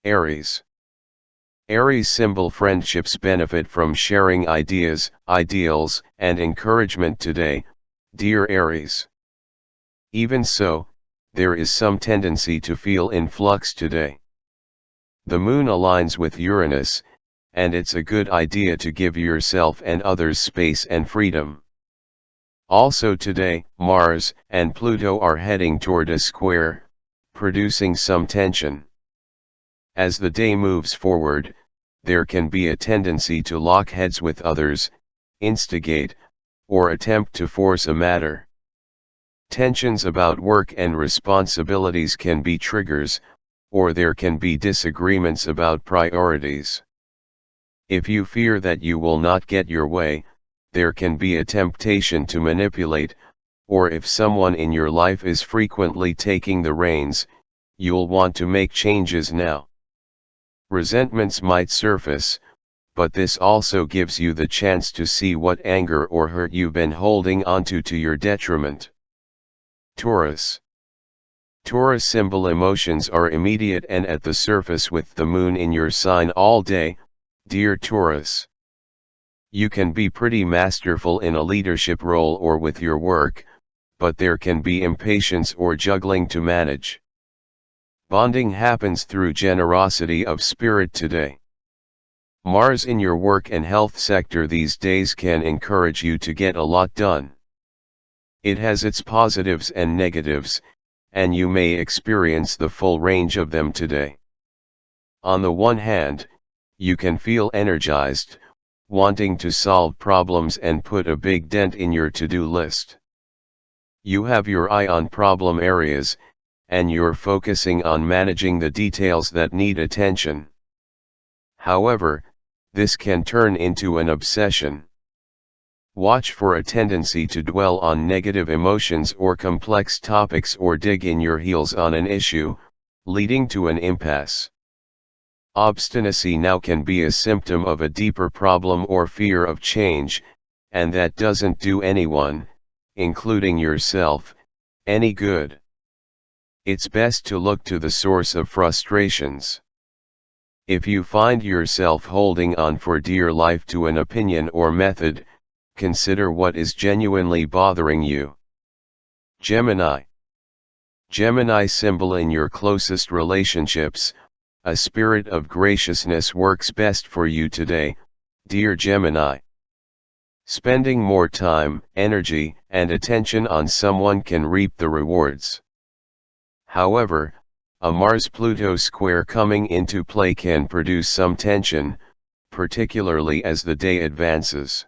Aries. Aries symbol friendships benefit from sharing ideas, ideals, and encouragement today, dear Aries. Even so, there is some tendency to feel in flux today. The moon aligns with Uranus, and it's a good idea to give yourself and others space and freedom. Also today, Mars and Pluto are heading toward a square, producing some tension. As the day moves forward, there can be a tendency to lock heads with others, instigate, or attempt to force a matter. Tensions about work and responsibilities can be triggers, or there can be disagreements about priorities. If you fear that you will not get your way, there can be a temptation to manipulate, or if someone in your life is frequently taking the reins, you'll want to make changes now. Resentments might surface, but this also gives you the chance to see what anger or hurt you've been holding onto to your detriment. Taurus. Taurus symbol emotions are immediate and at the surface with the moon in your sign all day, dear Taurus. You can be pretty masterful in a leadership role or with your work, but there can be impatience or juggling to manage. Bonding happens through generosity of spirit today. Mars in your work and health sector these days can encourage you to get a lot done. It has its positives and negatives, and you may experience the full range of them today. On the one hand, you can feel energized, wanting to solve problems and put a big dent in your to-do list. You have your eye on problem areas, and you're focusing on managing the details that need attention. However, this can turn into an obsession. Watch for a tendency to dwell on negative emotions or complex topics or dig in your heels on an issue, leading to an impasse. Obstinacy now can be a symptom of a deeper problem or fear of change, and that doesn't do anyone, including yourself, any good. It's best to look to the source of frustrations. If you find yourself holding on for dear life to an opinion or method, consider what is genuinely bothering you. Gemini. Gemini symbol in your closest relationships, a spirit of graciousness works best for you today, dear Gemini. Spending more time, energy, and attention on someone can reap the rewards. However, a Mars-Pluto square coming into play can produce some tension, particularly as the day advances.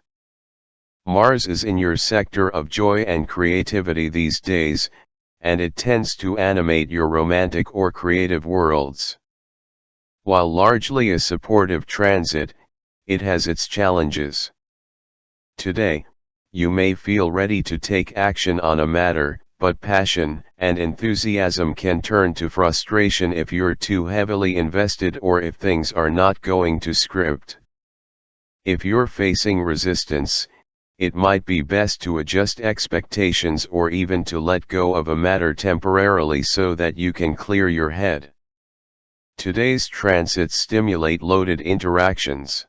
Mars is in your sector of joy and creativity these days, and it tends to animate your romantic or creative worlds. While largely a supportive transit, it has its challenges. Today, you may feel ready to take action on a matter, but passion and enthusiasm can turn to frustration if you're too heavily invested or if things are not going to script. If you're facing resistance, it might be best to adjust expectations or even to let go of a matter temporarily so that you can clear your head. Today's transits stimulate loaded interactions.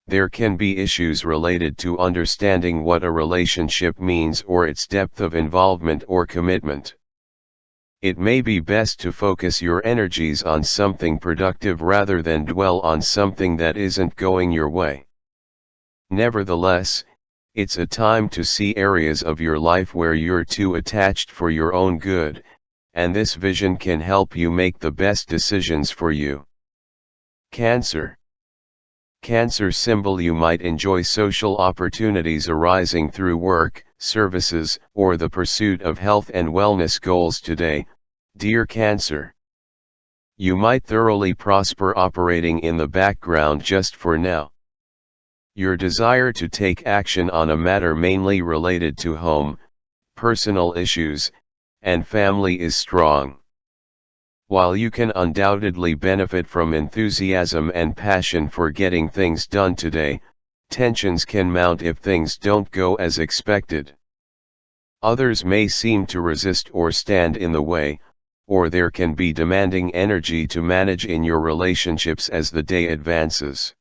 There can be issues related to understanding what a relationship means or its depth of involvement or commitment. It may be best to focus your energies on something productive rather than dwell on something that isn't going your way. Nevertheless, it's a time to see areas of your life where you're too attached for your own good, and this vision can help you make the best decisions for you. Cancer. Cancer symbol you might enjoy social opportunities arising through work, services, or the pursuit of health and wellness goals today, dear Cancer. You might thoroughly prosper operating in the background just for now. Your desire to take action on a matter mainly related to home, personal issues, and family is strong. While you can undoubtedly benefit from enthusiasm and passion for getting things done today, tensions can mount if things don't go as expected. Others may seem to resist or stand in the way, or there can be demanding energy to manage in your relationships as the day advances.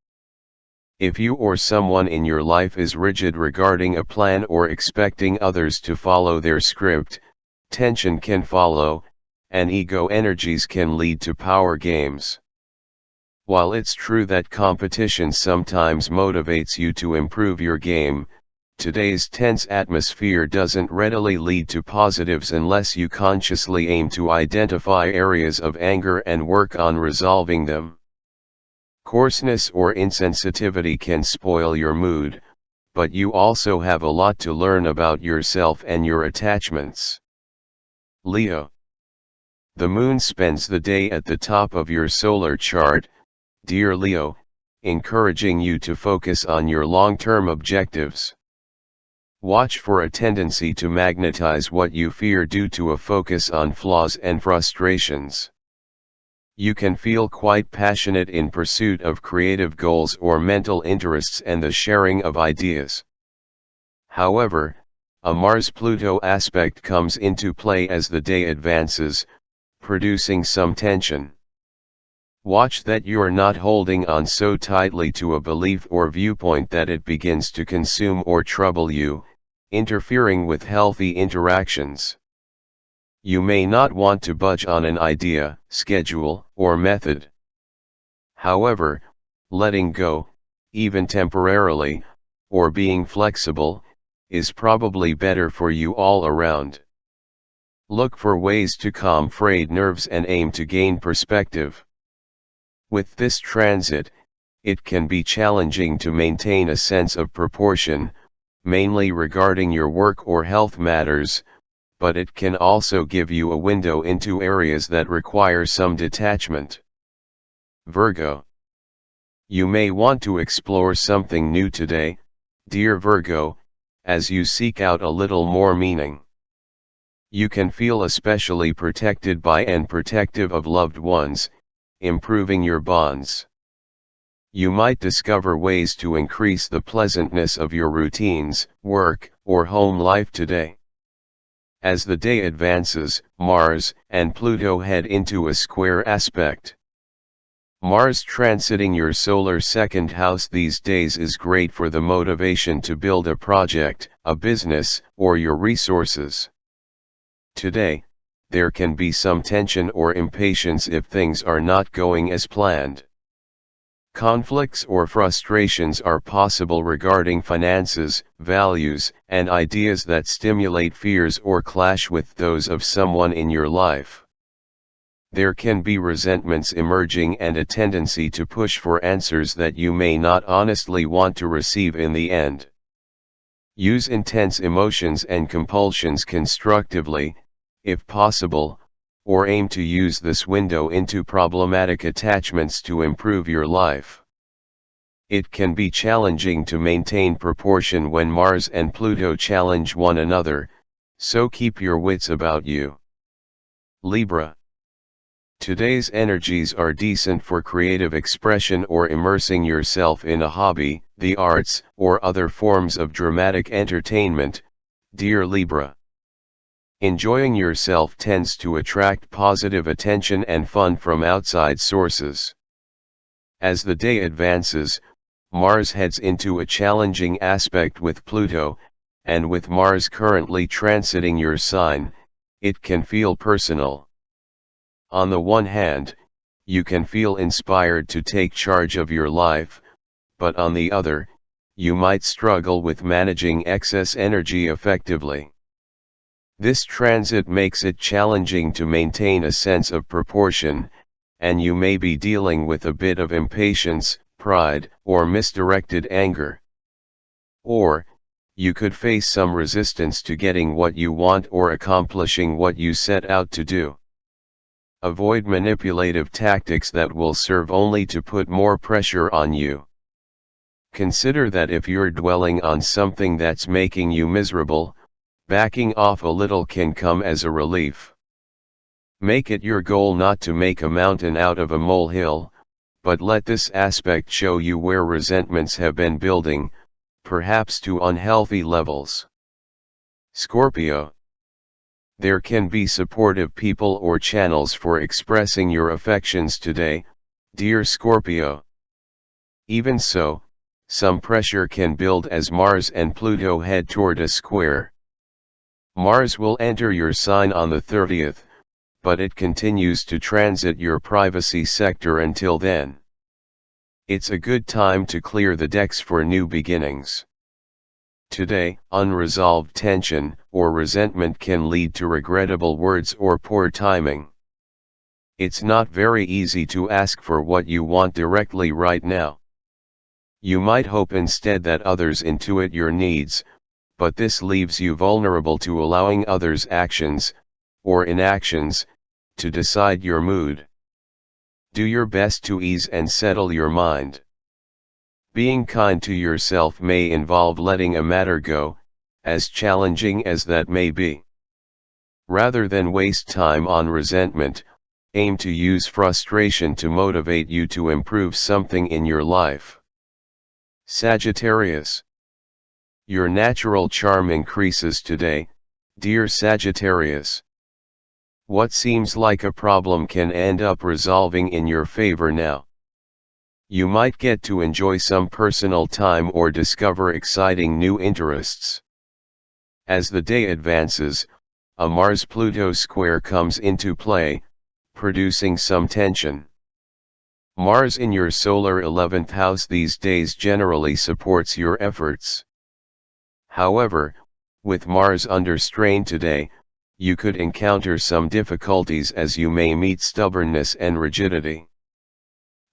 If you or someone in your life is rigid regarding a plan or expecting others to follow their script, tension can follow, and ego energies can lead to power games. While it's true that competition sometimes motivates you to improve your game, today's tense atmosphere doesn't readily lead to positives unless you consciously aim to identify areas of anger and work on resolving them. Coarseness or insensitivity can spoil your mood, but you also have a lot to learn about yourself and your attachments. Leo. The moon spends the day at the top of your solar chart, dear Leo, encouraging you to focus on your long-term objectives. Watch for a tendency to magnetize what you fear due to a focus on flaws and frustrations. You can feel quite passionate in pursuit of creative goals or mental interests and the sharing of ideas. However, a Mars-Pluto aspect comes into play as the day advances, producing some tension. Watch that you are not holding on so tightly to a belief or viewpoint that it begins to consume or trouble you, interfering with healthy interactions. You may not want to budge on an idea, schedule, or method. However, letting go, even temporarily, or being flexible, is probably better for you all around. Look for ways to calm frayed nerves and aim to gain perspective. With this transit, it can be challenging to maintain a sense of proportion, mainly regarding your work or health matters, but it can also give you a window into areas that require some detachment. Virgo. You may want to explore something new today, dear Virgo, as you seek out a little more meaning. You can feel especially protected by and protective of loved ones, improving your bonds. You might discover ways to increase the pleasantness of your routines, work, or home life today. As the day advances, Mars and Pluto head into a square aspect. Mars transiting your solar second house these days is great for the motivation to build a project, a business, or your resources. Today, there can be some tension or impatience if things are not going as planned. Conflicts or frustrations are possible regarding finances, values, and ideas that stimulate fears or clash with those of someone in your life. There can be resentments emerging and a tendency to push for answers that you may not honestly want to receive in the end. Use intense emotions and compulsions constructively, if possible, or aim to use this window into problematic attachments to improve your life. It can be challenging to maintain proportion when Mars and Pluto challenge one another, so keep your wits about you. Libra. Today's energies are decent for creative expression or immersing yourself in a hobby, the arts, or other forms of dramatic entertainment, dear Libra. Enjoying yourself tends to attract positive attention and fun from outside sources. As the day advances, Mars heads into a challenging aspect with Pluto, and with Mars currently transiting your sign, it can feel personal. On the one hand, you can feel inspired to take charge of your life, but on the other, you might struggle with managing excess energy effectively. This transit makes it challenging to maintain a sense of proportion, and you may be dealing with a bit of impatience, pride, or misdirected anger. Or, you could face some resistance to getting what you want or accomplishing what you set out to do. Avoid manipulative tactics that will serve only to put more pressure on you. Consider that if you're dwelling on something that's making you miserable, backing off a little can come as a relief. Make it your goal not to make a mountain out of a molehill, but let this aspect show you where resentments have been building, perhaps to unhealthy levels. Scorpio. There can be supportive people or channels for expressing your affections today, dear Scorpio. Even so, some pressure can build as Mars and Pluto head toward a square. Mars will enter your sign on the 30th, but it continues to transit your privacy sector until then. It's a good time to clear the decks for new beginnings. Today, unresolved tension or resentment can lead to regrettable words or poor timing. It's not very easy to ask for what you want directly right now. You might hope instead that others intuit your needs, but this leaves you vulnerable to allowing others' actions, or inactions, to decide your mood. Do your best to ease and settle your mind. Being kind to yourself may involve letting a matter go, as challenging as that may be. Rather than waste time on resentment, aim to use frustration to motivate you to improve something in your life. Sagittarius. Your natural charm increases today, dear Sagittarius. What seems like a problem can end up resolving in your favor now. You might get to enjoy some personal time or discover exciting new interests. As the day advances, a Mars-Pluto square comes into play, producing some tension. Mars in your solar 11th house these days generally supports your efforts. However, with Mars under strain today, you could encounter some difficulties as you may meet stubbornness and rigidity.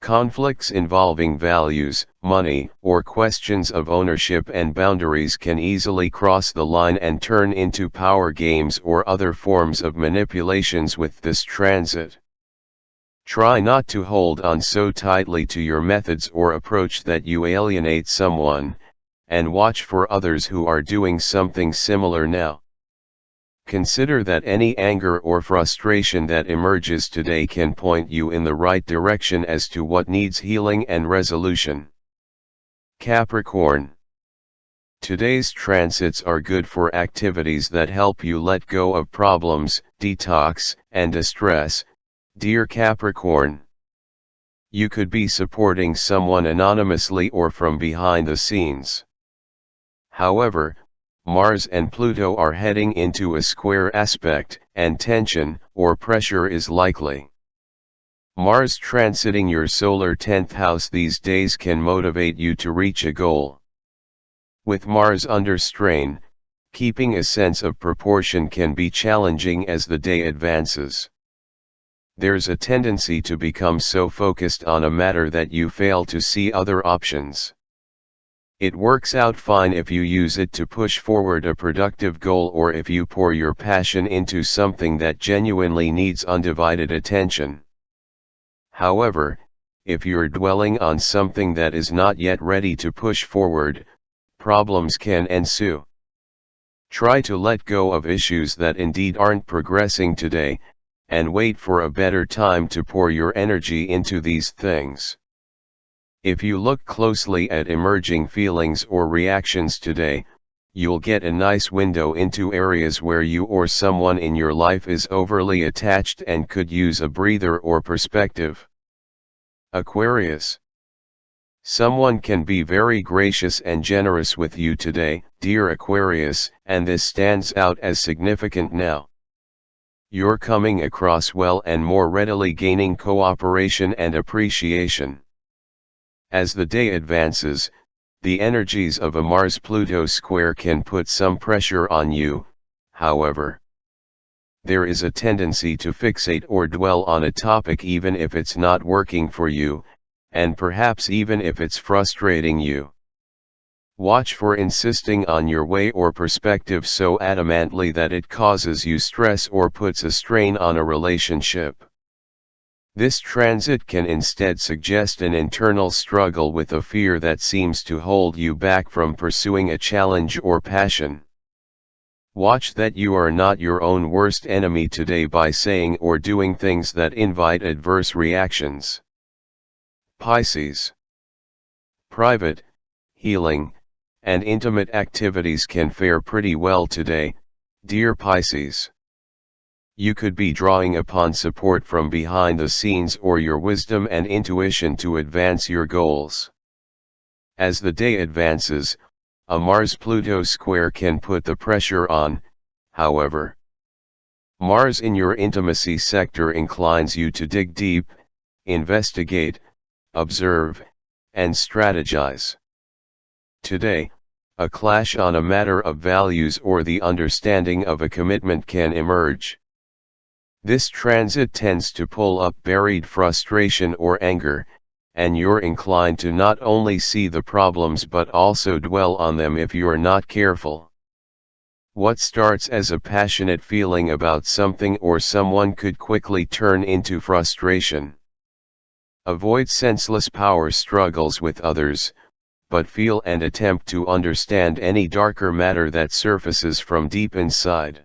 Conflicts involving values, money, or questions of ownership and boundaries can easily cross the line and turn into power games or other forms of manipulations with this transit. Try not to hold on so tightly to your methods or approach that you alienate someone, and watch for others who are doing something similar now. Consider that any anger or frustration that emerges today can point you in the right direction as to what needs healing and resolution. Capricorn. Today's transits are good for activities that help you let go of problems, detox, and distress, dear Capricorn. You could be supporting someone anonymously or from behind the scenes. However, Mars and Pluto are heading into a square aspect, and tension, or pressure is likely. Mars transiting your solar 10th house these days can motivate you to reach a goal. With Mars under strain, keeping a sense of proportion can be challenging as the day advances. There's a tendency to become so focused on a matter that you fail to see other options. It works out fine if you use it to push forward a productive goal or if you pour your passion into something that genuinely needs undivided attention. However, if you're dwelling on something that is not yet ready to push forward, problems can ensue. Try to let go of issues that indeed aren't progressing today, and wait for a better time to pour your energy into these things. If you look closely at emerging feelings or reactions today, you'll get a nice window into areas where you or someone in your life is overly attached and could use a breather or perspective. Aquarius. Someone can be very gracious and generous with you today, dear Aquarius, and this stands out as significant now. You're coming across well and more readily gaining cooperation and appreciation. As the day advances, the energies of a Mars-Pluto square can put some pressure on you, however. There is a tendency to fixate or dwell on a topic even if it's not working for you, and perhaps even if it's frustrating you. Watch for insisting on your way or perspective so adamantly that it causes you stress or puts a strain on a relationship. This transit can instead suggest an internal struggle with a fear that seems to hold you back from pursuing a challenge or passion. Watch that you are not your own worst enemy today by saying or doing things that invite adverse reactions. Pisces. Private, healing, and intimate activities can fare pretty well today, dear Pisces. You could be drawing upon support from behind the scenes or your wisdom and intuition to advance your goals. As the day advances, a Mars-Pluto square can put the pressure on, however. Mars in your intimacy sector inclines you to dig deep, investigate, observe, and strategize. Today, a clash on a matter of values or the understanding of a commitment can emerge. This transit tends to pull up buried frustration or anger, and you're inclined to not only see the problems but also dwell on them if you're not careful. What starts as a passionate feeling about something or someone could quickly turn into frustration. Avoid senseless power struggles with others, but feel and attempt to understand any darker matter that surfaces from deep inside.